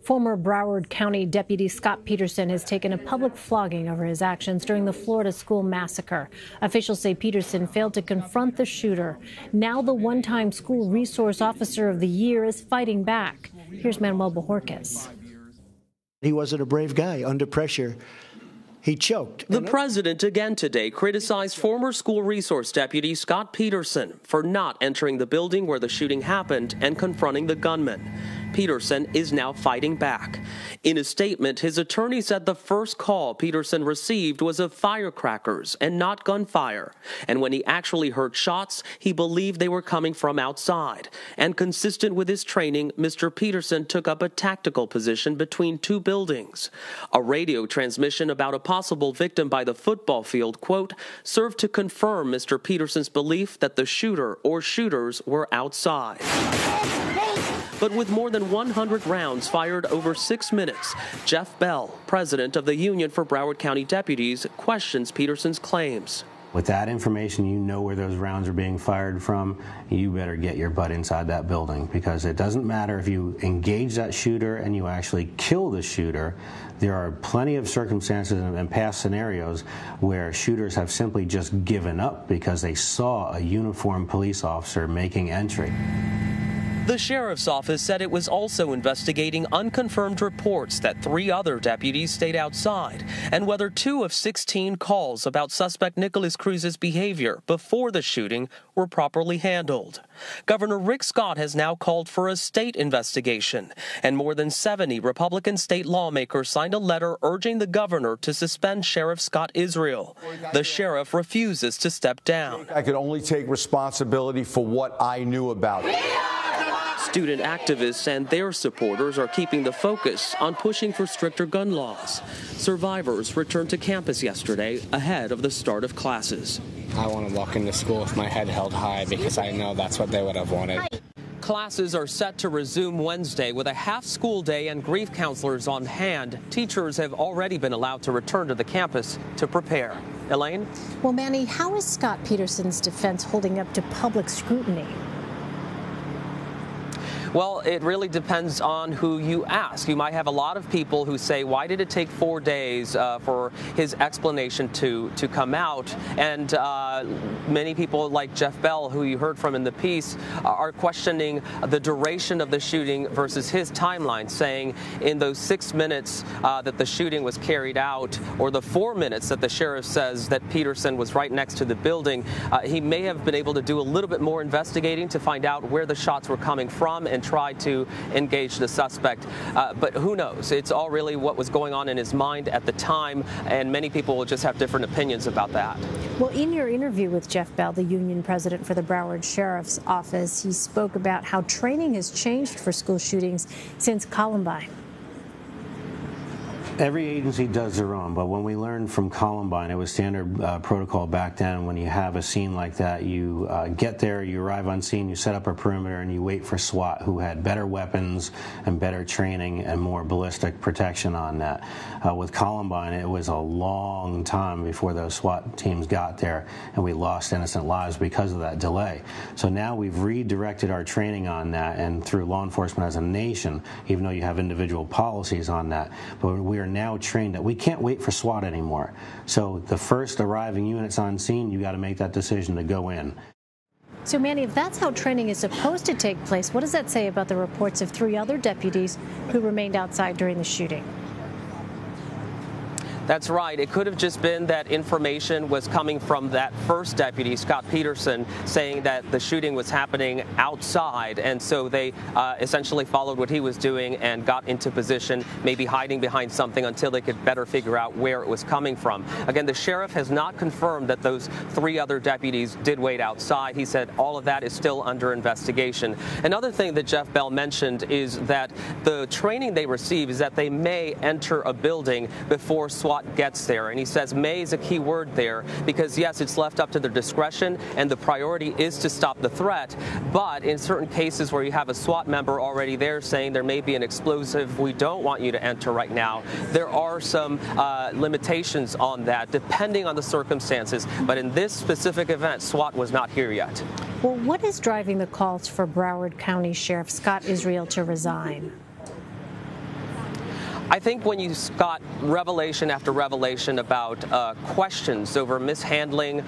Former Broward County Deputy Scot Peterson has taken a public flogging over his actions during the Florida school massacre. Officials say Peterson failed to confront the shooter. Now the one-time School Resource Officer of the Year is fighting back. Here's Manuel Bojorquez. He wasn't a brave guy. Under pressure, he choked. The president again today criticized former school resource deputy Scot Peterson for not entering the building where the shooting happened and confronting the gunman. Peterson is now fighting back. In a statement, his attorney said the first call Peterson received was of firecrackers and not gunfire. And when he actually heard shots, he believed they were coming from outside. And consistent with his training, Mr. Peterson took up a tactical position between two buildings. A radio transmission about a possible victim by the football field, quote, served to confirm Mr. Peterson's belief that the shooter or shooters were outside. But with more than 100 rounds fired over 6 minutes, Jeff Bell, president of the Union for Broward County Deputies, questions Peterson's claims. With that information, you know where those rounds are being fired from. You better get your butt inside that building, because it doesn't matter if you engage that shooter and you actually kill the shooter. There are plenty of circumstances and past scenarios where shooters have simply just given up because they saw a uniformed police officer making entry. The sheriff's office said it was also investigating unconfirmed reports that 3 other deputies stayed outside and whether 2 of 16 calls about suspect Nicholas Cruz's behavior before the shooting were properly handled. Governor Rick Scott has now called for a state investigation, and more than 70 Republican state lawmakers signed a letter urging the governor to suspend Sheriff Scott Israel. The sheriff refuses to step down. I could only take responsibility for what I knew about it. Student activists and their supporters are keeping the focus on pushing for stricter gun laws. Survivors returned to campus yesterday ahead of the start of classes. I want to walk into school with my head held high because I know that's what they would have wanted. Classes are set to resume Wednesday with a half school day and grief counselors on hand. Teachers have already been allowed to return to the campus to prepare. Elaine? Well, Manny, how is Scot Peterson's defense holding up to public scrutiny? Well, it really depends on who you ask. You might have a lot of people who say, why did it take 4 days for his explanation to come out? And many people like Jeff Bell, who you heard from in the piece, are questioning the duration of the shooting versus his timeline, saying in those 6 minutes that the shooting was carried out, or the 4 minutes that the sheriff says that Peterson was right next to the building, he may have been able to do a little bit more investigating to find out where the shots were coming from and try to engage the suspect. But who knows? It's all really what was going on in his mind at the time, and many people will just have different opinions about that. Well, in your interview with Jeff Bell, the union president for the Broward Sheriff's Office, he spoke about how training has changed for school shootings since Columbine. Every agency does their own, but when we learned from Columbine, it was standard protocol back then. When you have a scene like that, you get there, you arrive on scene, you set up a perimeter, and you wait for SWAT, who had better weapons and better training and more ballistic protection on that. With Columbine, it was a long time before those SWAT teams got there, and we lost innocent lives because of that delay. So now we've redirected our training on that, and through law enforcement as a nation, even though you have individual policies on that, but we are now trained that we can't wait for SWAT anymore. So the first arriving units on scene, you got to make that decision to go in. So, Manny, if that's how training is supposed to take place, what does that say about the reports of 3 other deputies who remained outside during the shooting? That's right. It could have just been that information was coming from that first deputy, Scot Peterson, saying that the shooting was happening outside, and so they essentially followed what he was doing and got into position, maybe hiding behind something until they could better figure out where it was coming from. Again, the sheriff has not confirmed that those 3 other deputies did wait outside. He said all of that is still under investigation. Another thing that Jeff Bell mentioned is that the training they receive is that they may enter a building before SWAT gets there, and he says may is a key word there because yes, it's left up to their discretion and the priority is to stop the threat, but in certain cases where you have a SWAT member already there saying there may be an explosive, we don't want you to enter right now, there are some limitations on that depending on the circumstances, but in this specific event, SWAT was not here yet. Well, what is driving the calls for Broward County Sheriff Scott Israel to resign? I think when you got revelation after revelation about questions over mishandling,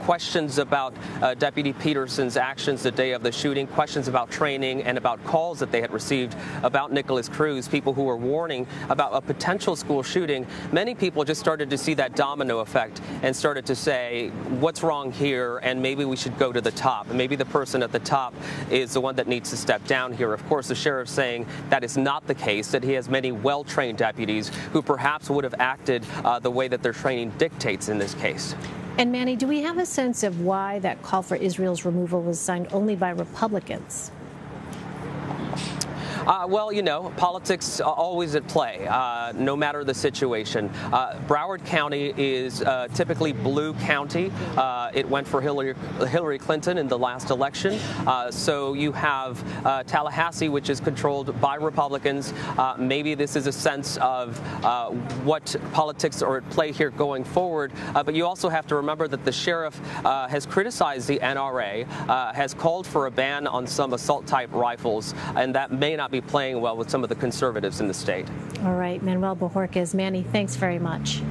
questions about Deputy Peterson's actions the day of the shooting, questions about training, and about calls that they had received about Nicholas Cruz, people who were warning about a potential school shooting, many people just started to see that domino effect and started to say, what's wrong here, and maybe we should go to the top. Maybe the person at the top is the one that needs to step down here. Of course, the sheriff's saying that is not the case, that he has many well-trained deputies who perhaps would have acted the way that their training dictates in this case. And Manny, do we have a sense of why that call for Israel's removal was signed only by Republicans? Well, you know, politics always at play, no matter the situation. Broward County is typically blue county. It went for Hillary Clinton in the last election. So you have Tallahassee, which is controlled by Republicans. Maybe this is a sense of what politics are at play here going forward. But you also have to remember that the sheriff has criticized the NRA, has called for a ban on some assault-type rifles, and that may not be playing well with some of the conservatives in the state. All right, Manuel Bojorquez. Manny, thanks very much.